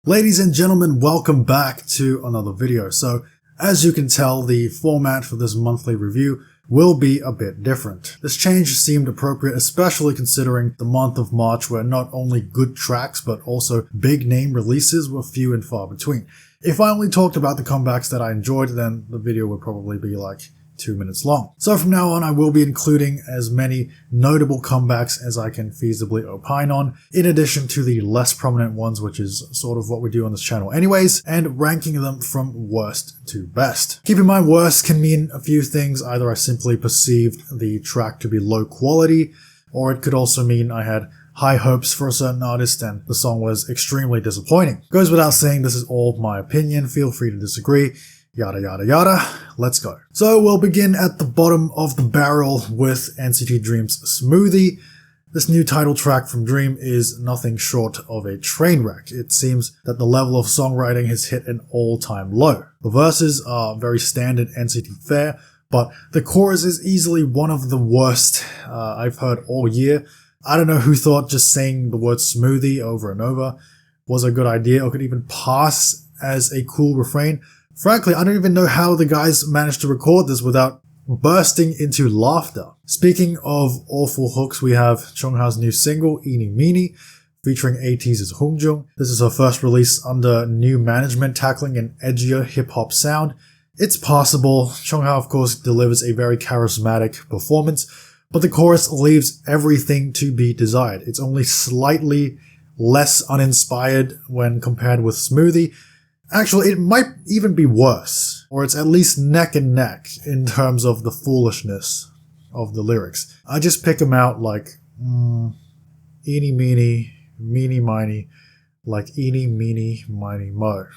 Ladies and gentlemen, welcome back to another video. So, as you can tell, the format for this monthly review will be a bit different. This change seemed appropriate, especially considering the month of March where not only good tracks but also big name releases were few and far between. If I only talked about the comebacks that I enjoyed, then the video would probably be like 2 minutes long. So from now on, I will be including as many notable comebacks as I can feasibly opine on, in addition to the less prominent ones, which is sort of what we do on this channel anyways, and ranking them from worst to best. Keep in mind, worst can mean a few things. Either I simply perceived the track to be low quality, or it could also mean I had high hopes for a certain artist and the song was extremely disappointing. Goes without saying, this is all my opinion. Feel free to disagree. Yada yada yada, let's go. So we'll begin at the bottom of the barrel with NCT Dream's Smoothie. This new title track from Dream is nothing short of a train wreck. It seems that the level of songwriting has hit an all-time low. The verses are very standard NCT fare, but the chorus is easily one of the worst I've heard all year. I don't know who thought just saying the word smoothie over and over was a good idea or could even pass as a cool refrain. Frankly, I don't even know how the guys managed to record this without bursting into laughter. Speaking of awful hooks, we have Chung's new single, Meenie, featuring ATEEZ's Jung. This is her first release under new management, tackling an edgier hip-hop sound. It's passable. Chung, of course, delivers a very charismatic performance, but the chorus leaves everything to be desired. It's only slightly less uninspired when compared with Smoothie. Actually, it might even be worse, or it's at least neck and neck in terms of the foolishness of the lyrics. I just pick them out like, Eenie, Meenie, Meenie, Meenie, like Eenie, Meenie, Meenie, Mo.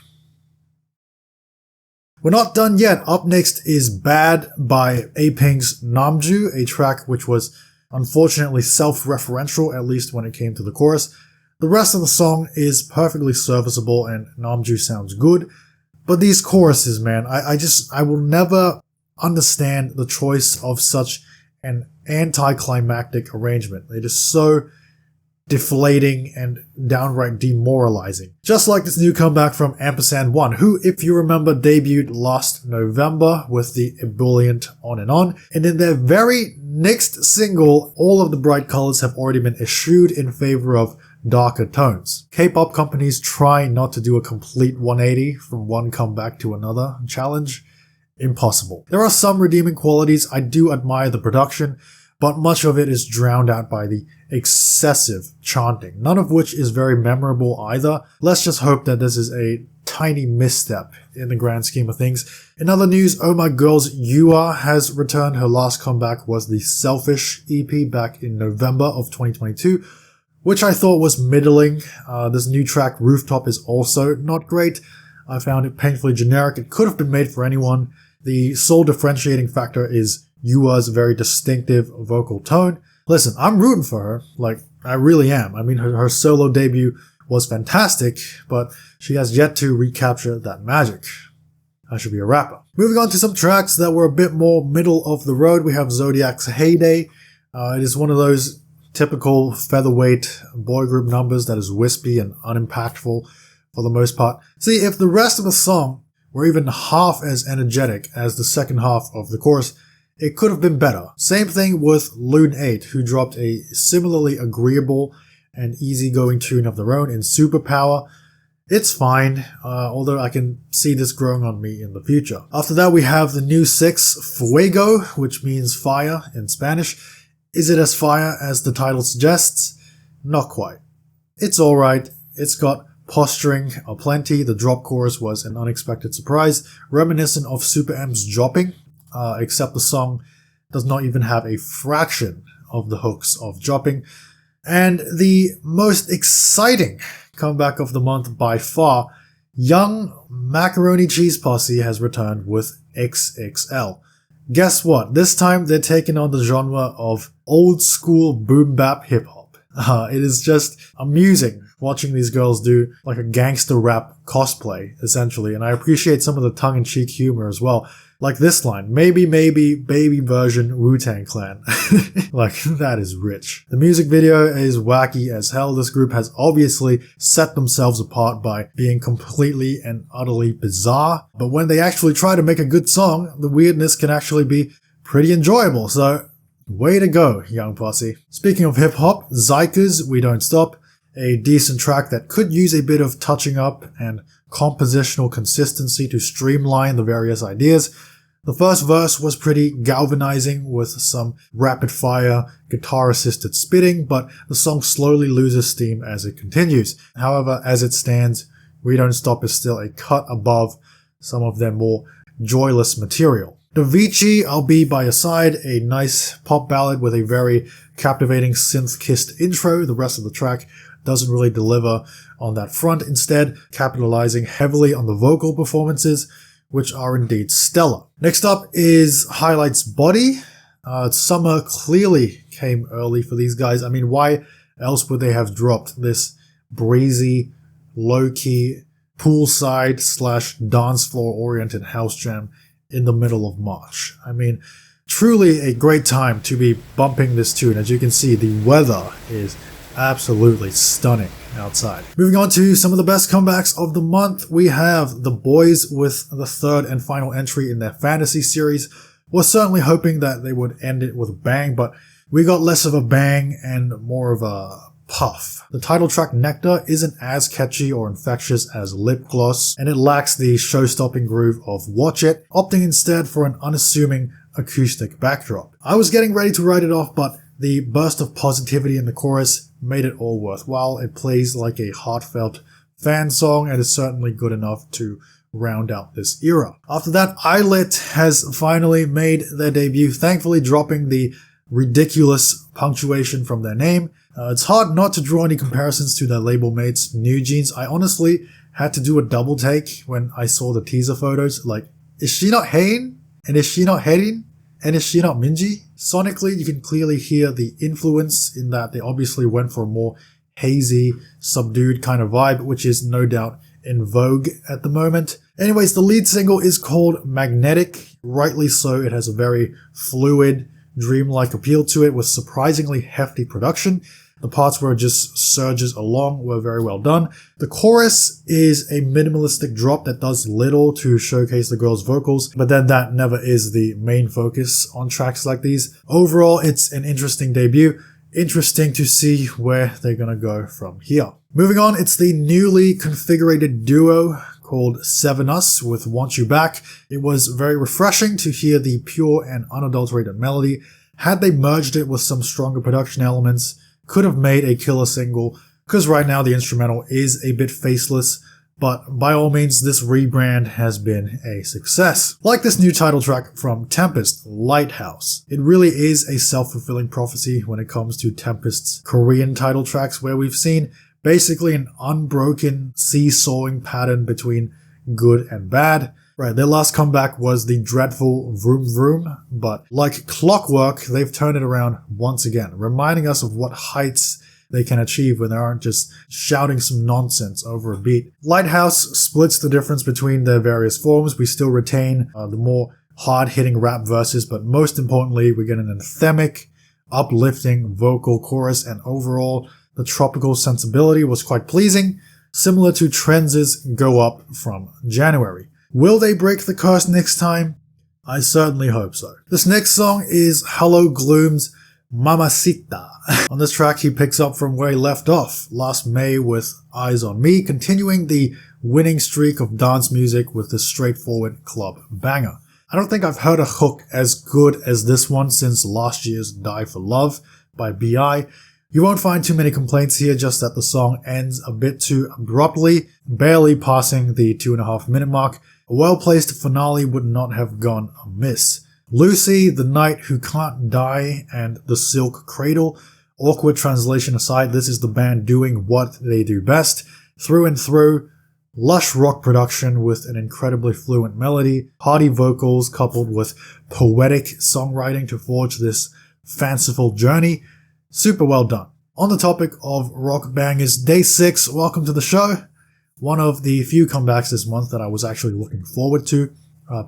We're not done yet. Up next is Bad by A-Pink's Namjoo, a track which was unfortunately self-referential, at least when it came to the chorus. The rest of the song is perfectly serviceable and Namjoo sounds good, but these choruses, man, I will never understand the choice of such an anticlimactic arrangement. It is so deflating and downright demoralizing. Just like this new comeback from AMPERS&ONE, who, if you remember, debuted last November with the ebullient On and On, and in their very next single, all of the bright colors have already been eschewed in favor of darker tones. K-pop companies try not to do a complete 180 from one comeback to another challenge. Impossible. There are some redeeming qualities. I do admire the production, but much of it is drowned out by the excessive chanting, none of which is very memorable either. Let's just hope that this is a tiny misstep in the grand scheme of things. In other news, Oh My Girl's YooA has returned. Her last comeback was the Selfish EP back in November of 2022. Which I thought was middling. This new track, Rooftop, is also not great. I found it painfully generic. It could have been made for anyone. The sole differentiating factor is YooA's very distinctive vocal tone. Listen, I'm rooting for her. Like, I really am. I mean, her solo debut was fantastic, but she has yet to recapture that magic. I should be a rapper. Moving on to some tracks that were a bit more middle of the road, we have Xodiac's Heyday. It is one of those typical featherweight boy group numbers that is wispy and unimpactful for the most part. See, if the rest of the song were even half as energetic as the second half of the chorus, it could have been better. Same thing with Loon 8, who dropped a similarly agreeable and easygoing tune of their own in Superpower. It's fine, although I can see this growing on me in the future. After that, we have the new 6, Fuego, which means fire in Spanish. Is it as fire as the title suggests? Not quite. It's alright. It's got posturing aplenty. The drop chorus was an unexpected surprise, reminiscent of Super M's Dropping, except the song does not even have a fraction of the hooks of Dropping. And the most exciting comeback of the month by far, young Macaroni Cheese Posse has returned with XXL. Guess what? This time they're taking on the genre of old school boom bap hip hop. It is just amusing watching these girls do like a gangster rap cosplay, essentially, and I appreciate some of the tongue-in-cheek humor as well. Like this line, maybe, baby version Wu-Tang Clan. Like, that is rich. The music video is wacky as hell. This group has obviously set themselves apart by being completely and utterly bizarre. But when they actually try to make a good song, the weirdness can actually be pretty enjoyable. So, way to go, young Posse. Speaking of hip-hop, Xikers, We Don't Stop, a decent track that could use a bit of touching up and compositional consistency to streamline the various ideas. The first verse was pretty galvanizing with some rapid-fire guitar-assisted spitting, but the song slowly loses steam as it continues. However, as it stands, We Don't Stop is still a cut above some of their more joyless material. Davichi, I'll Be By Your Side, a nice pop ballad with a very captivating synth-kissed intro. The rest of the track doesn't really deliver on that front, instead capitalizing heavily on the vocal performances, which are indeed stellar. Next up is Highlight's Body. Summer clearly came early for these guys. I mean, why else would they have dropped this breezy, low-key, poolside / dance floor oriented house jam in the middle of March? I mean, truly a great time to be bumping this tune. As you can see, the weather is absolutely stunning outside. Moving on to some of the best comebacks of the month, we have the Boyz with the third and final entry in their fantasy series. We're certainly hoping that they would end it with a bang, but we got less of a bang and more of a puff. The title track Nectar isn't as catchy or infectious as Lip Gloss, and it lacks the show-stopping groove of Watch It, opting instead for an unassuming acoustic backdrop. I was getting ready to write it off, but the burst of positivity in the chorus made it all worthwhile. It plays like a heartfelt fan song and is certainly good enough to round out this era. After that, ILLIT has finally made their debut, thankfully dropping the ridiculous punctuation from their name. It's hard not to draw any comparisons to their label mates, New Jeans. I honestly had to do a double take when I saw the teaser photos. Like, is she not Hein? And is she not Herin? And is she not Minji? Sonically, you can clearly hear the influence in that they obviously went for a more hazy, subdued kind of vibe, which is no doubt in vogue at the moment. Anyways, the lead single is called Magnetic. Rightly so, it has a very fluid, dreamlike appeal to it with surprisingly hefty production. The parts where it just surges along were very well done. The chorus is a minimalistic drop that does little to showcase the girls' vocals, but then that never is the main focus on tracks like these. Overall, it's an interesting debut. Interesting to see where they're gonna go from here. Moving on, it's the newly configured duo called SEVENUS with Want You Back. It was very refreshing to hear the pure and unadulterated melody. Had they merged it with some stronger production elements, could have made a killer single, because right now the instrumental is a bit faceless, but by all means this rebrand has been a success. Like this new title track from Tempest, Lighthouse. It really is a self-fulfilling prophecy when it comes to Tempest's Korean title tracks, where we've seen basically an unbroken seesawing pattern between good and bad. Right, their last comeback was the dreadful Vroom Vroom, but like clockwork, they've turned it around once again, reminding us of what heights they can achieve when they aren't just shouting some nonsense over a beat. Lighthouse splits the difference between their various forms. We still retain the more hard-hitting rap verses, but most importantly, we get an anthemic, uplifting vocal chorus, and overall, the tropical sensibility was quite pleasing, similar to Trends' Go Up from January. Will they break the curse next time? I certainly hope so. This next song is Hello Gloom's Mamacita. On this track, he picks up from where he left off last May with Eyes on Me, continuing the winning streak of dance music with this straightforward club banger. I don't think I've heard a hook as good as this one since last year's Die for Love by B.I. You won't find too many complaints here, just that the song ends a bit too abruptly, barely passing the 2.5-minute mark. A well-placed finale would not have gone amiss. Lucy, The Knight Who Can't Die, and The Silk Cradle. Awkward translation aside, this is the band doing what they do best. Through and through, lush rock production with an incredibly fluent melody, hearty vocals coupled with poetic songwriting to forge this fanciful journey. Super well done. On the topic of rock bangers, Day 6, welcome to the show. One of the few comebacks this month that I was actually looking forward to.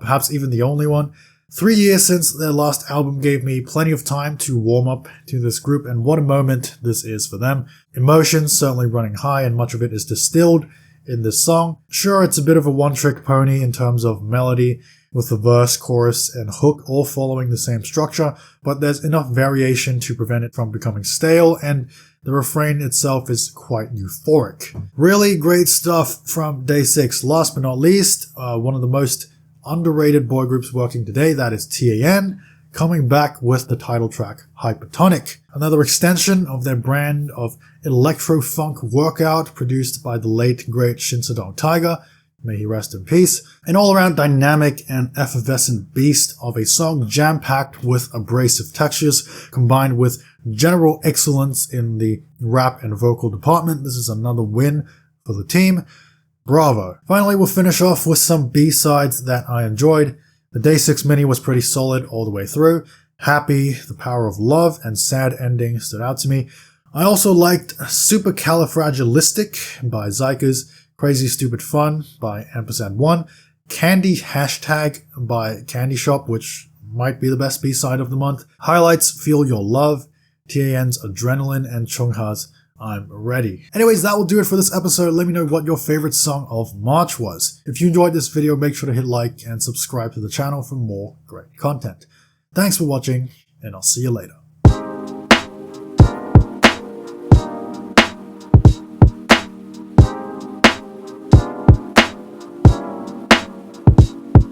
perhaps even the only one. 3 years since their last album gave me plenty of time to warm up to this group, and what a moment this is for them. Emotions certainly running high, and much of it is distilled in this song. Sure, it's a bit of a one-trick pony in terms of melody, with the verse, chorus, and hook all following the same structure, but there's enough variation to prevent it from becoming stale, and the refrain itself is quite euphoric. Really great stuff from Day 6. Last but not least, one of the most underrated boy groups working today, that is TAN, coming back with the title track Hypertonic, another extension of their brand of electro-funk workout produced by the late great Shinsadong Tiger, may he rest in peace, an all-around dynamic and effervescent beast of a song jam-packed with abrasive textures combined with general excellence in the rap and vocal department. This is another win for the team. Bravo. Finally, we'll finish off with some B-sides that I enjoyed. The Day 6 mini was pretty solid all the way through. Happy, The Power of Love, and Sad Ending stood out to me. I also liked Supercalifragilistic by Xikers, Crazy Stupid Fun by AMPERS&ONE, Candy Hashtag by Candy Shop, which might be the best B-side of the month. Highlights Feel Your Love, TAN's Adrenaline, and Chungha's I'm Ready. Anyways, that will do it for this episode. Let me know what your favorite song of March was. If you enjoyed this video, make sure to hit like and subscribe to the channel for more great content. Thanks for watching, and I'll see you later.